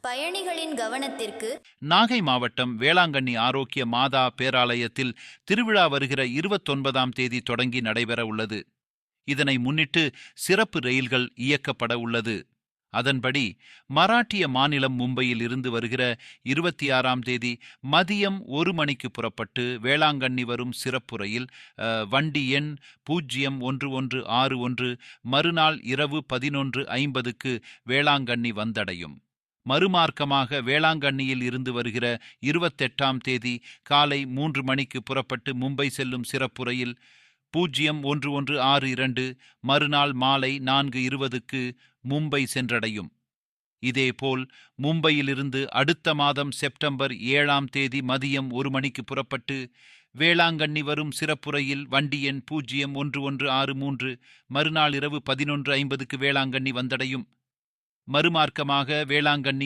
பயணிகளின் கவனத்திற்கு நாகை மாவட்டம் வேளாங்கண்ணி ஆரோக்கிய மாதா பேராலயத்தில் திருவிழா வருகிற 29ஆம் தேதி தொடங்கி நடைபெற உள்ளது. இதனை முன்னிட்டு சிறப்பு ரயில்கள் இயக்கப்பட உள்ளது. அதன்படி மராட்டிய மாநிலம் மும்பையில் இருந்து வருகிற 26ஆம் தேதி மதியம் 1 மணிக்கு புறப்பட்டு வேளாங்கண்ணி வரும் சிறப்பு ரயில் வண்டி எண் 0161 மறுநாள் இரவு 11:50க்கு வேளாங்கண்ணி வந்தடையும். மறுமார்க்கமாக வேளாங்கண்ணியில் இருந்து வருகிற 28ஆம் தேதி காலை 3 மணிக்கு புறப்பட்டு மும்பை செல்லும் சிறப்பு ரயில் 0162 மறுநாள் மாலை 4:20க்கு மும்பை சென்றடையும். இதேபோல் மும்பையிலிருந்து அடுத்த மாதம் செப்டம்பர் 7ஆம் தேதி மதியம் 1 மணிக்கு புறப்பட்டு வேளாங்கண்ணி வரும் சிறப்பு ரயில் வண்டி எண் 0163 மறுநாள் இரவு 11:50க்கு வேளாங்கண்ணி வந்தடையும். மறுமார்க்கமாக வேளாங்கண்ணி